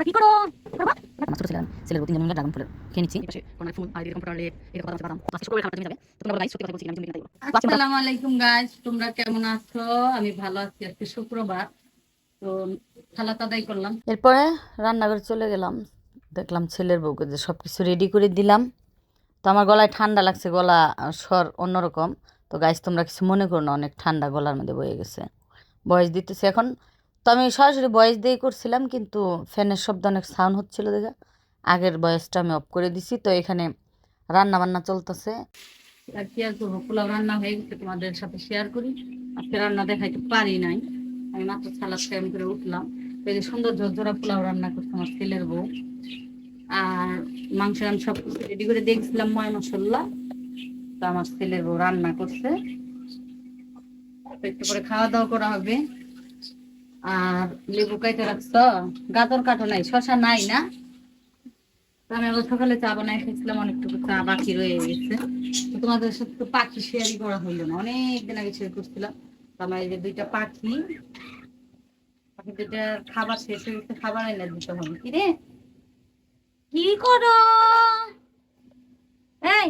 কি করো ছোট ছিলাম ছেলের 3 জন মিলে ড্রাগন ফুলের খেয়ে নিচ্ছি পাশে কোন ফুল আর এরকম কমপ্লিউটার লেপ এরকম বাদাম বাদাম শুকর করে খাওয়া যাবে তো তোমরা গাইস সত্যি কথা বলছি আমি তুমি তাই বলো আসসালামু আলাইকুম গাইস, তোমরা কেমন আছো? আমি ভালো আছি। আজকে শুক্রবার, তো খালাত আদায় করলাম। এরপরে রান্নাঘরে চলে গেলাম, দেখলাম ছেলের বউকে যে সব কিছু রেডি করে দিলাম। তো আমার গলায় ঠান্ডা লাগছে, গলা স্বর অন্যরকম। তো গাইস তোমরা কিছু মনে করো না, অনেক ঠান্ডা গলার মধ্যে বয়ে গেছে। ভয়েস দিতেছি এখন। তো আমি সরাসরি ভয়েস দিয়েই করছিলাম, কিন্তু ফ্যানের শব্দ অনেক সাউন্ড হচ্ছিল দেখে আগের ভয়েসটা আমি অফ করে দিছি। তো এখানে রান্না বান্না চলতেছে। আর কি আর করবো, পোলাও রান্না হয়ে গেছে, তোমাদের সাথে শেয়ার করি। আজকে রান্না দেখাইতে পারি নাই, আমি মাত্র সালাদ টাইম করে উঠলাম। তো এই যে সুন্দর ঝরঝরা পোলাও রান্না করছে আমার ছেলের বউ। আর মাংস আমি সব কিছু রেডি করে দেখছিলাম, ময় মশলা। তো আমার ছেলের বউ রান্না করছে, তো একটু করে খাওয়া দাওয়া করা হবে। আর লেবু কাইতে রাখছ, গাজর কাটো নাই, শশা নাই না? তো আমি আবার সকালে চা বানাই খেয়েছিলাম, অনেকটুকু চা বাকি রয়ে গেছে। তো তোমাদের সাথে তো পাখি শেয়ারই করা হইলো না, অনেকদিন আগে শেয়ার করছিলাম। তো আমার এই যে দুইটা পাখি, পাখি দুইটা খাবার শেষ হয়ে গেছে, খাবার এনে দিতে হবে। কি রে, কি করো? এই,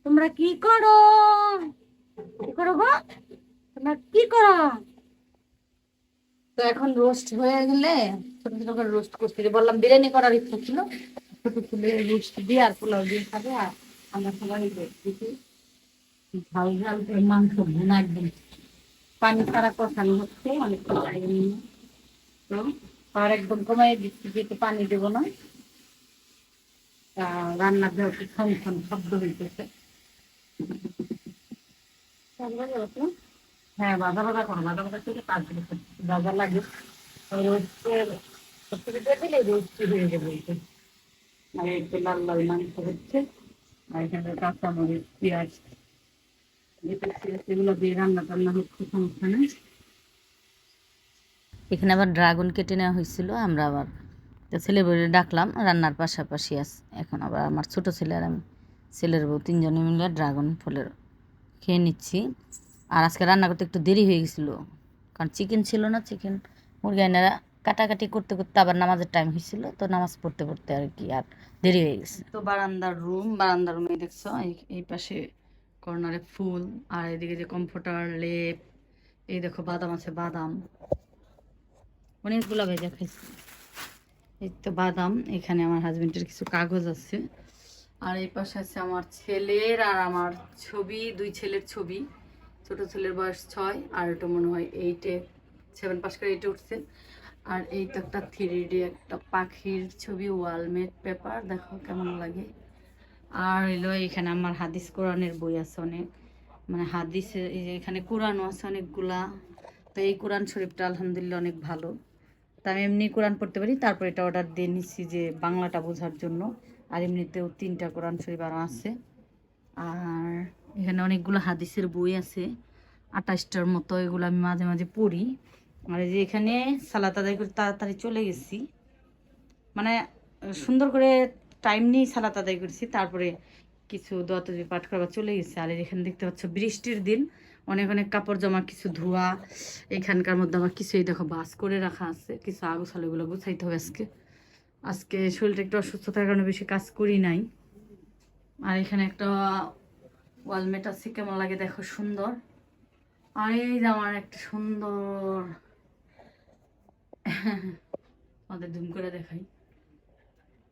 তোমরা কি করো? কি করো গো? তোমরা কি করো? তো এখন রোস্ট হয়ে গেলে ছোট ছোট করে রোস্ট করছি, যে বললাম বিরিয়ানি করার ইচ্ছা ছিল, ছোট ছোট রোস্ট দিয়ে আর পোলাও দিয়ে খাবে। আর আমরা সবাই দিচ্ছি ঝাল ঝাল করে মাংস ভুনা, একদম পানি ছাড়া কষানো হচ্ছে অনেক। তো আর একদম কমাই দিচ্ছি, যেহেতু পানি দেবো না। রান্নার দেওয়া ছন ছন শব্দ হইতেছে। হ্যাঁ, বাধা বাধা করো, বাধা বাধা থেকে কাজ করতে বাধা লাগে। রোস্টের সবথেকে দিয়ে দিলে রোস্ট হয়ে যাবে। আর একটু লাল লাল মাংস হচ্ছে, আর এখানে কাঁচামরিচ পেঁয়াজ এগুলো দিয়ে রান্না টান্না হচ্ছে, সমস্যা নেই। এখানে আবার ড্রাগন কেটে নেওয়া হয়েছিল, আমরা আবার তো ছেলে বউরে ডাকলাম রান্নার পাশাপাশি এখন আবার আমার ছোট ছেলে আর আমি ছেলের বউ 3 জনে মিলে ড্রাগন ফলের খেয়ে নিচ্ছি। আর আজকে রান্না করতে একটু দেরি হয়ে গেছিলো, কারণ চিকেন ছিল না, চিকেন মুরগি আইনারা কাটাকাটি করতে করতে আবার নামাজের টাইম হয়েছিল, তো নামাজ পড়তে পড়তে আর কি আর দেরি হয়ে গেছে। তো বারান্দার রুমে দেখছো এই পাশে কর্নারে ফুল, আর এদিকে যে কমফোর্টার লেপ, এই দেখো বাদাম আছে, বাদাম অনেকগুলা ভেজা খাইছি। এই তো বাদাম, এখানে আমার হাজবেন্ডের কিছু কাগজ আছে। আর এই পাশে আছে আমার ছেলের আর আমার ছবি, দুই ছেলের ছবি। ছোট ছেলের বয়স 6, আর এটা মনে হয় 8-এ 7 পাস করে 8-এ উঠছে। আর এই তো একটা 3D একটা পাখির ছবি, ওয়ালমেট পেপার, দেখো কেমন লাগে। আর এলো এখানে আমার হাদিস কোরআনের বই আছে অনেক, মানে হাদিসে এই যে এখানে কোরআনও আছে অনেকগুলা। তো এই কোরআন শরীফটা আলহামদুলিল্লাহ অনেক ভালো। তা আমি এমনি কোরআন পড়তে পারি, তারপর এটা অর্ডার দিয়ে নিচ্ছি যে বাংলাটা বোঝার জন্য। আর এমনিতেও 3টা কোরআন শরীফ আরও আছে। আর এখানে অনেকগুলো হাদিসের বই আছে, 28টার মতো, এগুলো আমি মাঝে মাঝে পড়ি। আর এই যে এখানে সালাত আদায় করে তাড়াতাড়ি চলে গেছি, মানে সুন্দর করে টাইম নিয়ে সালাত আদায় করেছি, তারপরে কিছু দোয়া তসবিহ পাঠ করবার চলে গেছে। আর এখানে দেখতে পাচ্ছ বৃষ্টির দিন, অনেক অনেক কাপড় জামা কিছু ধোয়া। এখানকার মধ্যে আবার কিছু এই দেখো বাস করে রাখা আছে, কিছু আগোছালো, এগুলো গুছাইতে হবে আজকে। আজকে শরীরটা একটু অসুস্থ থাকার কারণে বেশি কাজ করি নাই। আর এখানে একটা ওয়ালমেট আছে, কেমন লাগে দেখো, সুন্দর। আর এই যে আমার একটা সুন্দর আমাদের ধুম করে দেখাই,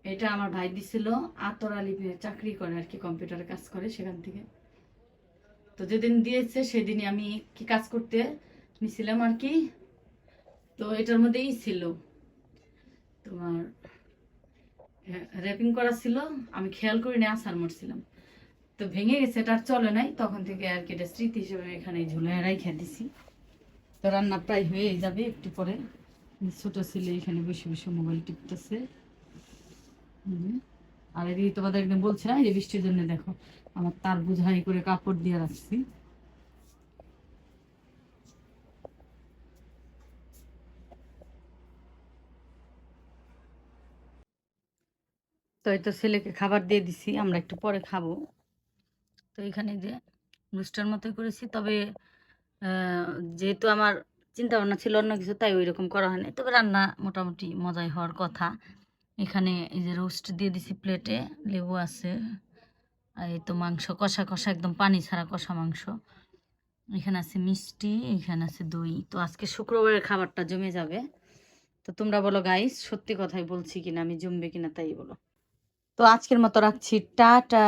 এটা আমার ভাই দিছিল, আতর আলিপে চাকরি করে আর কি, কম্পিউটারে কাজ করে সেখান থেকে। তো যেদিন দিয়েছে সেদিনই আমি কি কাজ করতে নিছিলাম আর কি। তো এটার মধ্যেই ছিল তোমার র্যাপিং করা ছিল, আমি খেয়াল করি না, আসার মারছিলাম, তো ভেঙে গেছে, এটা আর চলে নাই। তখন থেকে আর কি এটা স্মৃতি হিসেবে এখানে ঝুলাই রাইখা দিছি। তো রান্না প্রায় হয়ে যাবে একটু পরে। ছোট ছেলে এখানে বসে বসে মোবাইল টিপতেছে। আর এদিকে তোমাদের একদম বলছে না, এই বৃষ্টির জন্য দেখো আমার তার বুঝাই করে কাপড় দিয়ে রাখছি। তো এই তো ছেলেকে খাবার দিয়ে দিছি, আমরা একটু পরে খাবো। তো এখানে যে রুস্টার মতোই করেছি, তবে যেহেতু আমার চিন্তা ভাবনা ছিল অন্য কিছু, তাই ওই রকম করা হয়নি, তবে রান্না মোটামুটি মজাই হওয়ার কথা। এখানে এই যে রোস্ট দিয়ে দিছি প্লেটে, লেবু আছে, আর এই তো মাংস কষা কষা, একদম পানি ছাড়া কষা মাংস। এখানে আছে মিষ্টি, এখানে আছে দই। তো আজকে শুক্রবারের খাবারটা জমে যাবে। তো তোমরা বলো গাইস, সত্যি কথাই বলছি কিনা, আমি জমবে কিনা তাই বলো। তো আজকের মতো রাখছি, টাটা।